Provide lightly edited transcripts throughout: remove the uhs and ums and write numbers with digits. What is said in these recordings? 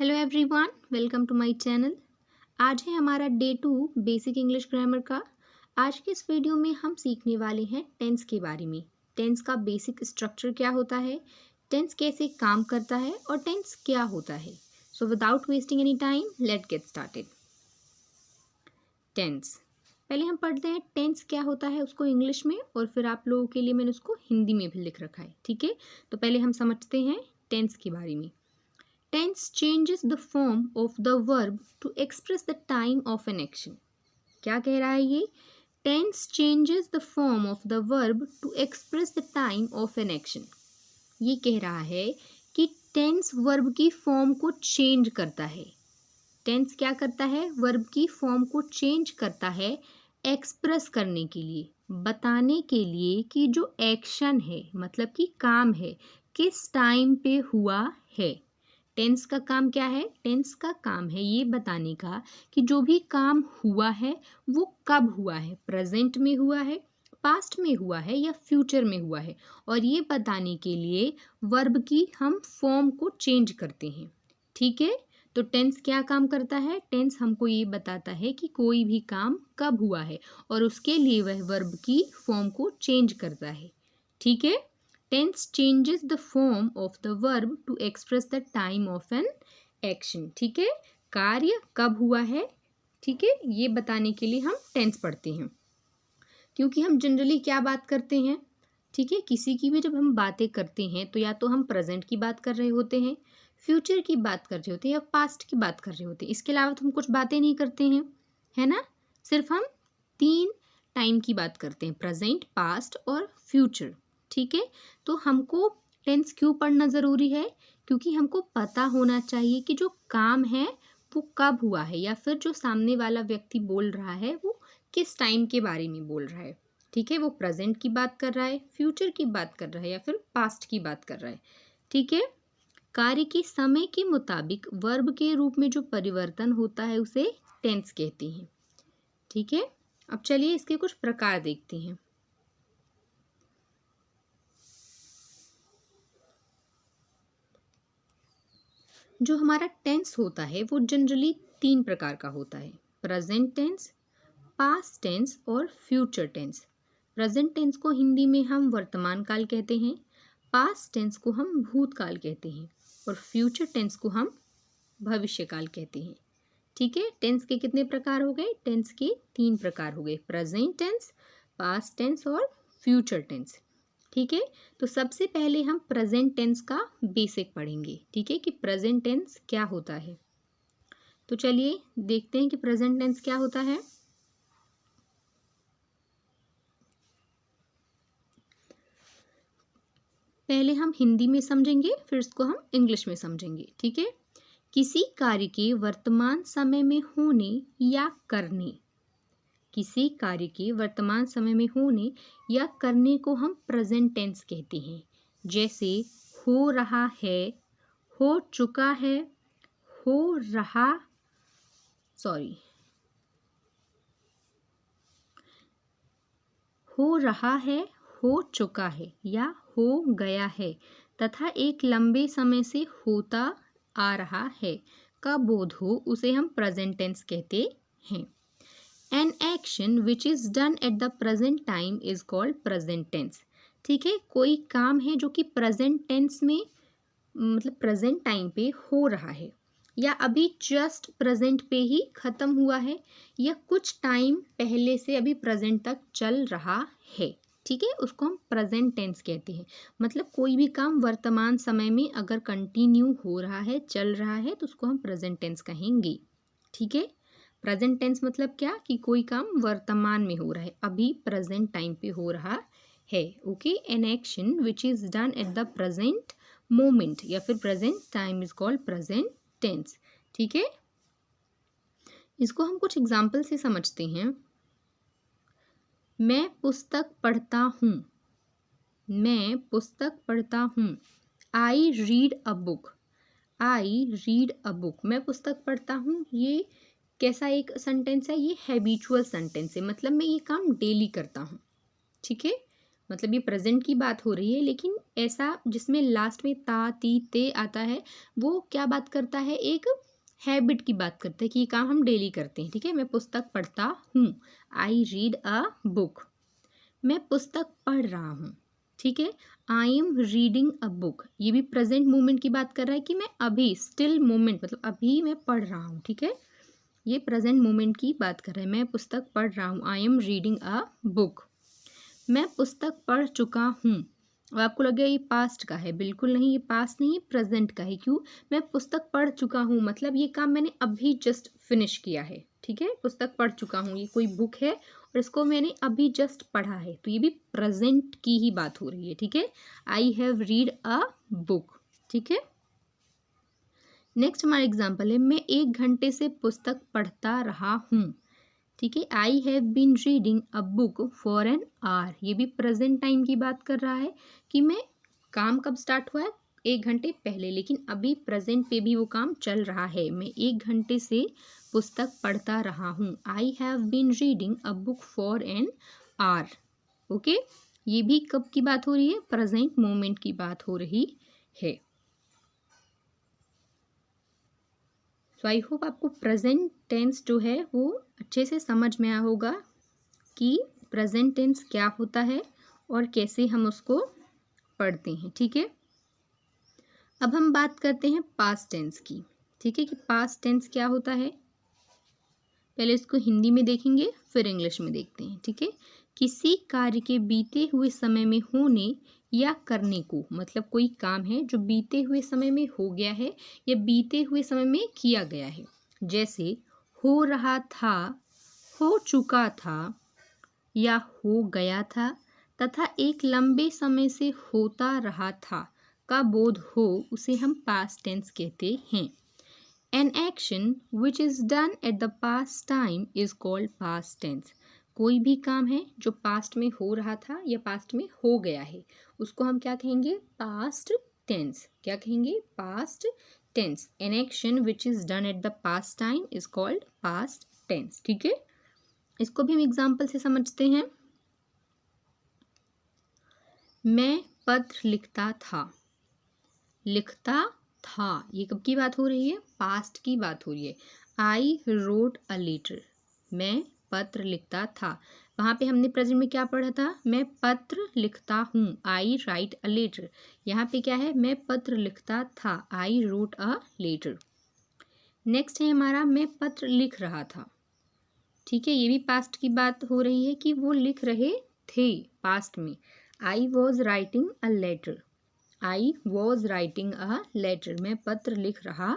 Hello everyone, welcome to my channel. आज है हमारा डे 2 बेसिक इंग्लिश ग्रामर का। आज के इस वीडियो में हम सीखने वाले हैं टेंस के बारे में। टेंस का बेसिक स्ट्रक्चर क्या होता है, टेंस कैसे काम करता है और टेंस क्या होता है। So without wasting any time let get started. Tense पहले हम पढ़ते हैं टेंस क्या होता है उसको इंग्लिश में, और फिर आप लोगों के लिए मैंने उसको हिंदी में भी लिख रखा है। ठीक है, तो पहले हम समझते हैं टेंस के बारे में। Tense changes the form of the verb to express the time of an action. क्या कह रहा है ये? Tense changes the form of the verb to express the time of an action. ये कह रहा है कि tense verb की form को change करता है। tense क्या करता है? verb की form को change करता है express करने के लिए, बताने के लिए कि जो action है मतलब कि काम है किस टाइम पे हुआ है। टेंस का काम क्या है? टेंस का काम है ये बताने का कि जो भी काम हुआ है वो कब हुआ है, प्रेजेंट में हुआ है, पास्ट में हुआ है या फ्यूचर में हुआ है। और ये बताने के लिए वर्ब की हम फॉर्म को चेंज करते हैं। ठीक है, तो टेंस क्या काम करता है? टेंस हमको ये बताता है कि कोई भी काम कब हुआ है और उसके लिए वह वर्ब की फॉर्म को चेंज करता है। ठीक है, tense changes the form of the verb to express the time of an action. ठीक है, कार्य कब हुआ है, ठीक है, ये बताने के लिए हम टेंस पढ़ते हैं। क्योंकि हम जनरली क्या बात करते हैं, ठीक है, किसी की भी जब हम बातें करते हैं तो या तो हम प्रेजेंट की बात कर रहे होते हैं, फ्यूचर की बात कर रहे होते हैं या पास्ट की बात कर रहे होते हैं। इसके अलावा तो हम कुछ बातें नहीं करते हैं, है ना। सिर्फ हम 3 टाइम की बात करते हैं, प्रेजेंट, पास्ट और फ्यूचर। ठीक है, तो हमको टेंस क्यों पढ़ना ज़रूरी है? क्योंकि हमको पता होना चाहिए कि जो काम है वो कब हुआ है, या फिर जो सामने वाला व्यक्ति बोल रहा है वो किस टाइम के बारे में बोल रहा है। ठीक है, वो प्रेजेंट की बात कर रहा है, फ्यूचर की बात कर रहा है या फिर पास्ट की बात कर रहा है। ठीक है, कार्य के समय के मुताबिक वर्ब के रूप में जो परिवर्तन होता है उसे टेंस कहते हैं। ठीक है, अब चलिए इसके कुछ प्रकार देखते हैं। जो हमारा टेंस होता है वो जनरली 3 प्रकार का होता है, प्रेजेंट टेंस, पास्ट टेंस और फ्यूचर टेंस। प्रेजेंट टेंस को हिंदी में हम वर्तमान काल कहते हैं, पास्ट टेंस को हम भूतकाल कहते हैं और फ्यूचर टेंस को हम भविष्यकाल कहते हैं। ठीक है, टेंस के कितने प्रकार हो गए? टेंस के 3 प्रकार हो गए, प्रेजेंट टेंस, पास्ट टेंस और फ्यूचर टेंस। ठीक है, तो सबसे पहले हम प्रेजेंट टेंस का बेसिक पढ़ेंगे। ठीक है, कि प्रेजेंट टेंस क्या होता है। तो चलिए देखते हैं कि प्रेजेंट टेंस क्या होता है। पहले हम हिंदी में समझेंगे, फिर इसको हम इंग्लिश में समझेंगे। ठीक है, किसी कार्य के वर्तमान समय में होने या करने, किसी कार्य के वर्तमान समय में होने या करने को हम प्रेजेंट टेंस कहते हैं। जैसे हो रहा है, हो चुका है, हो रहा सॉरी हो रहा है, हो चुका है या हो गया है, तथा एक लंबे समय से होता आ रहा है का बोध हो, उसे हम प्रेजेंट टेंस कहते हैं। An action which is done at the present time is called present tense. ठीक है, कोई काम है जो कि प्रेजेंट टेंस में मतलब प्रेजेंट टाइम पे हो रहा है या अभी जस्ट प्रेजेंट पे ही खत्म हुआ है या कुछ टाइम पहले से अभी प्रेजेंट तक चल रहा है। ठीक है, उसको हम प्रेजेंट टेंस कहते हैं। मतलब कोई भी काम वर्तमान समय में अगर कंटिन्यू हो रहा है, चल रहा है, तो उसको हम प्रेजेंट टेंस कहेंगे। ठीक है, प्रेजेंट टेंस मतलब क्या कि कोई काम वर्तमान में हो रहा है, अभी प्रेजेंट टाइम पे हो रहा है। Okay, an action which is done at the present moment या फिर present time is called present tense. ठीक है, इसको हम कुछ एग्जाम्पल से समझते हैं। मैं पुस्तक पढ़ता हूँ, मैं पुस्तक पढ़ता हूँ। I read a book, I read a book. मैं पुस्तक पढ़ता हूँ, ये कैसा एक सेंटेंस है? ये हैबिचुअल सेंटेंस है, मतलब मैं ये काम डेली करता हूँ। ठीक है, मतलब ये प्रेजेंट की बात हो रही है, लेकिन ऐसा जिसमें लास्ट में ता ती ते आता है वो क्या बात करता है, एक हैबिट की बात करता है कि ये काम हम डेली करते हैं। ठीक है, मैं पुस्तक पढ़ता हूँ, आई रीड अ बुक। मैं पुस्तक पढ़ रहा हूँ। ठीक है, I am reading a book, ये भी प्रेजेंट मोमेंट की बात कर रहा है कि मैं अभी, स्टिल मोमेंट मतलब अभी मैं पढ़ रहा हूँ। ठीक है, ये प्रेजेंट मोमेंट की बात कर रहा है, मैं पुस्तक पढ़ रहा हूँ, I am reading a book. मैं पुस्तक पढ़ चुका हूँ। अब आपको लगेगा ये पास्ट का है, बिल्कुल नहीं, ये पास्ट नहीं, प्रेजेंट का है। क्यों? मैं पुस्तक पढ़ चुका हूँ मतलब ये काम मैंने अभी जस्ट फिनिश किया है। ठीक है, पुस्तक पढ़ चुका हूँ, ये कोई बुक है और इसको मैंने अभी जस्ट पढ़ा है, तो ये भी प्रेजेंट की ही बात हो रही है। ठीक है, I have read a book. ठीक है, नेक्स्ट हमारा एग्जाम्पल है, मैं 1 घंटे से पुस्तक पढ़ता रहा हूँ। ठीक है, I have been reading a book for an hour, ये भी प्रेजेंट टाइम की बात कर रहा है कि मैं, काम कब स्टार्ट हुआ है, 1 घंटे पहले, लेकिन अभी प्रेजेंट पे भी वो काम चल रहा है। मैं 1 घंटे से पुस्तक पढ़ता रहा हूँ, I have been reading a book for an hour. Okay, ये भी कब की बात हो रही है, प्रेजेंट मोमेंट की बात हो रही है। सो आई होप आपको प्रेजेंट टेंस जो है वो अच्छे से समझ में आया होगा कि प्रेजेंट टेंस क्या होता है और कैसे हम उसको पढ़ते हैं। ठीक है, अब हम बात करते हैं पास्ट टेंस की। ठीक है, कि पास्ट टेंस क्या होता है, पहले इसको हिंदी में देखेंगे फिर इंग्लिश में देखते हैं। ठीक है, किसी कार्य के बीते हुए समय में होने या करने को, मतलब कोई काम है जो बीते हुए समय में हो गया है या बीते हुए समय में किया गया है, जैसे हो रहा था, हो चुका था या हो गया था, तथा एक लंबे समय से होता रहा था का बोध हो, उसे हम पास्ट टेंस कहते हैं। An action which is done at the past time is called past tense. कोई भी काम है जो पास्ट में हो रहा था या पास्ट में हो गया है, उसको हम क्या कहेंगे, पास्ट टेंस। क्या कहेंगे, past tense. An action which is done at the past time is called past tense. ठीक है, इसको भी हम एग्जाम्पल से समझते हैं। मैं पत्र लिखता था, लिखता था, ये कब की बात हो रही है, पास्ट की बात हो रही है। आई रोट अ लेटर, मैं पत्र लिखता था, वहाँ पे हमने प्रेजेंट में क्या पढ़ा था, मैं पत्र लिखता हूँ, आई राइट अ लेटर। यहाँ पे क्या है, मैं पत्र लिखता था, I wrote a letter. Next है हमारा, मैं पत्र लिख रहा था। ठीक है, ये भी पास्ट की बात हो रही है कि वो लिख रहे थे पास्ट में, I was writing a letter, I was writing a letter, मैं पत्र लिख रहा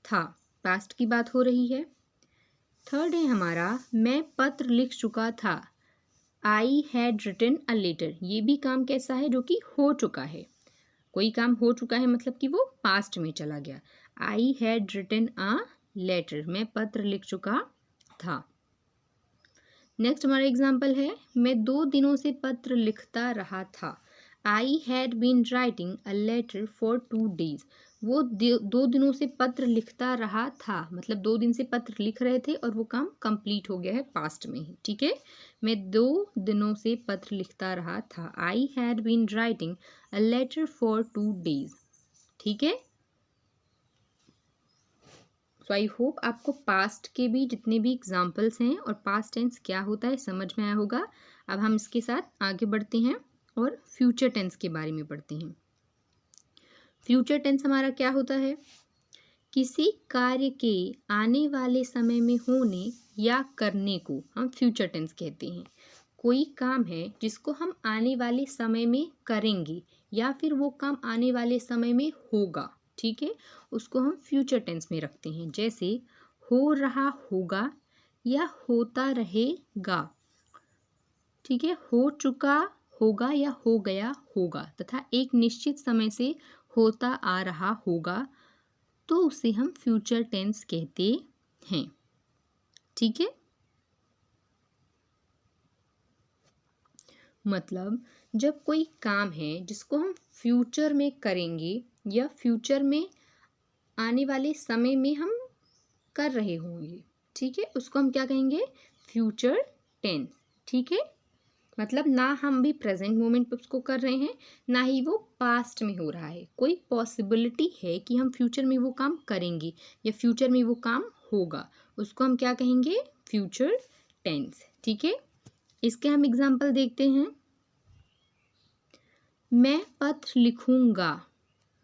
था, पास्ट की बात हो रही है। थर्ड है हमारा, मैं पत्र लिख चुका था, I had written a letter. ये भी काम कैसा है, जो कि हो चुका है, कोई काम हो चुका है मतलब कि वो पास्ट में चला गया। I had written a letter, मैं पत्र लिख चुका था। नेक्स्ट हमारा एग्जाम्पल है, मैं 2 दिनों से पत्र लिखता रहा था, I had been writing a letter for 2 days। वो 2 दिनों से पत्र लिखता रहा था, मतलब 2 दिन से पत्र लिख रहे थे और वो काम कंप्लीट हो गया है पास्ट में ही। ठीक है, मैं 2 दिनों से पत्र लिखता रहा था, I had been writing a letter for 2 days। ठीक है, सो आई होप आपको पास्ट के भी जितने भी एग्जाम्पल्स हैं और पास्ट टेंस क्या होता है समझ में आया होगा। अब हम इसके साथ आगे बढ़ते हैं और फ्यूचर टेंस के बारे में पढ़ते हैं। फ्यूचर टेंस हमारा क्या होता है, किसी कार्य के आने वाले समय में होने या करने को हम फ्यूचर टेंस कहते हैं। कोई काम है जिसको हम आने वाले समय में करेंगे या फिर वो काम आने वाले समय में होगा, ठीक है, उसको हम फ्यूचर टेंस में रखते हैं, जैसे हो रहा होगा या होता रहेगा। ठीक है, हो चुका होगा या हो गया होगा, तथा एक निश्चित समय से होता आ रहा होगा, तो उसे हम फ्यूचर टेंस कहते हैं। ठीक है, मतलब जब कोई काम है जिसको हम फ्यूचर में करेंगे या फ्यूचर में आने वाले समय में हम कर रहे होंगे, ठीक है, उसको हम क्या कहेंगे, फ्यूचर टेंस। ठीक है, मतलब ना हम भी प्रेजेंट मोमेंट पे उसको कर रहे हैं, ना ही वो पास्ट में हो रहा है। कोई पॉसिबिलिटी है कि हम फ्यूचर में वो काम करेंगे या फ्यूचर में वो काम होगा, उसको हम क्या कहेंगे, फ्यूचर टेंस। ठीक है, इसके हम एग्जाम्पल देखते हैं। मैं पत्र लिखूंगा,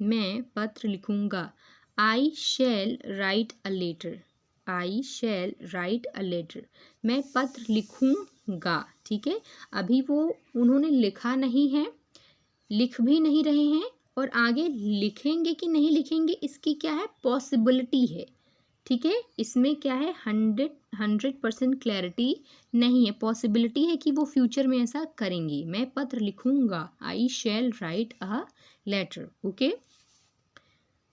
मैं पत्र लिखूंगा। I shall write a letter, I shall write a letter. मैं पत्र लिखूंगा। ठीक है, अभी वो उन्होंने लिखा नहीं है, लिख भी नहीं रहे हैं, और आगे लिखेंगे कि नहीं लिखेंगे इसकी क्या है, पॉसिबिलिटी है। ठीक है, इसमें क्या है, 100% क्लैरिटी नहीं है, पॉसिबिलिटी है कि वो फ्यूचर में ऐसा करेंगे। मैं पत्र लिखूंगा, I shall write a letter. Okay,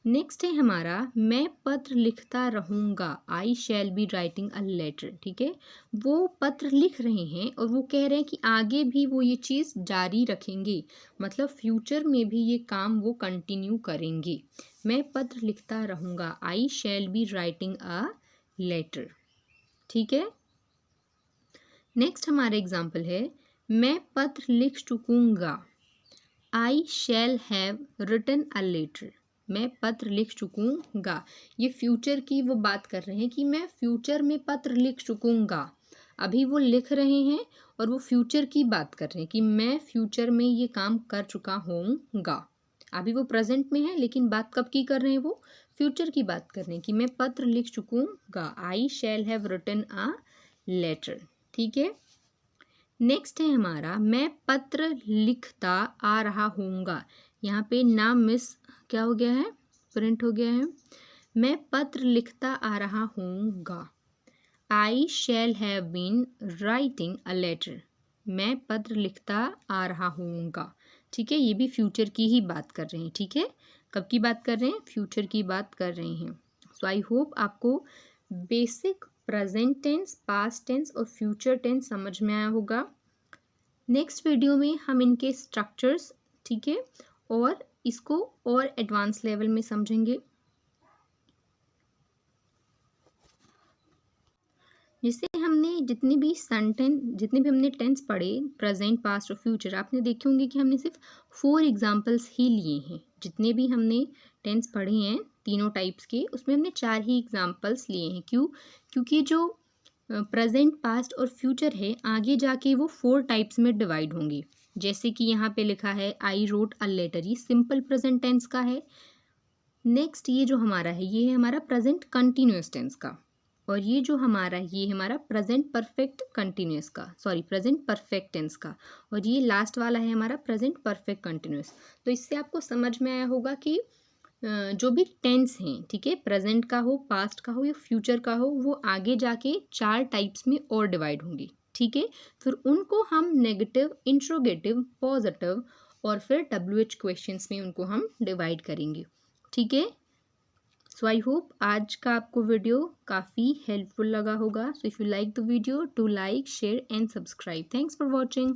next है हमारा, मैं पत्र लिखता रहूँगा, I shall be writing a letter. ठीक है, वो पत्र लिख रहे हैं और वो कह रहे हैं कि आगे भी वो ये चीज़ जारी रखेंगे, मतलब फ्यूचर में भी ये काम वो कंटिन्यू करेंगे। मैं पत्र लिखता रहूँगा, I shall be writing a letter. ठीक है, नेक्स्ट हमारा एग्जाम्पल है, मैं पत्र लिख चुकूँगा, I shall have written a letter. मैं पत्र लिख चुकूँगा, ये फ्यूचर की वो बात कर रहे हैं कि मैं फ्यूचर में पत्र लिख चुकूँगा। अभी वो लिख रहे हैं और वो फ्यूचर की बात कर रहे हैं कि मैं फ्यूचर में ये काम कर चुका होऊंगा। अभी वो प्रेजेंट में है, लेकिन बात कब की कर रहे हैं, वो फ्यूचर की बात कर रहे हैं कि मैं पत्र लिख चुकूँगा, I shall have written a letter. ठीक है, नेक्स्ट है हमारा, मैं पत्र लिखता आ रहा हूँगा। यहाँ पे नाम मिस क्या हो गया है, प्रिंट हो गया है। मैं पत्र लिखता आ रहा हूँगा, I shall have been writing a letter. मैं पत्र लिखता आ रहा हूँगा। ठीक है, ये भी फ्यूचर की ही बात कर रहे हैं। ठीक है, कब की बात कर रहे हैं, फ्यूचर की बात कर रहे हैं। सो आई होप आपको basic present tense, past tense और फ्यूचर टेंस समझ में आया होगा। नेक्स्ट वीडियो में हम इनके स्ट्रक्चर्स, ठीक है, और इसको और एडवांस लेवल में समझेंगे। जैसे हमने जितने भी हमने टेंस पढ़े, प्रेजेंट, पास्ट और फ्यूचर, आपने देखे होंगे कि हमने सिर्फ 4 एग्जाम्पल्स ही लिए हैं। जितने भी हमने टेंस पढ़े हैं तीनों टाइप्स के, उसमें हमने 4 ही एग्जाम्पल्स लिए हैं। क्यों? क्योंकि जो प्रेजेंट, पास्ट और फ्यूचर है, आगे जाके वो 4 टाइप्स में डिवाइड होंगे। जैसे कि यहाँ पे लिखा है आई रोट अ लेटर, ये सिंपल प्रेजेंट टेंस का है। नेक्स्ट ये जो हमारा है, ये है हमारा प्रेजेंट कंटिन्यूस टेंस का। और ये जो हमारा है, ये हमारा प्रेजेंट परफेक्ट कंटिन्यूस का, सॉरी प्रेजेंट परफेक्ट टेंस का। और ये लास्ट वाला है हमारा प्रेजेंट परफेक्ट कंटिन्यूस। तो इससे आपको समझ में आया होगा कि जो भी टेंस हैं, ठीक है, प्रेजेंट का हो, पास्ट का हो या फ्यूचर का हो, वो आगे जाके 4 टाइप्स में और डिवाइड होंगी। ठीक है, फिर उनको हम नेगेटिव, इंट्रोगेटिव, पॉजिटिव और फिर WH क्वेश्चंस में उनको हम डिवाइड करेंगे। ठीक है, सो आई होप आज का आपको वीडियो काफ़ी हेल्पफुल लगा होगा। So if you like the video, to like, share and subscribe. Thanks for watching.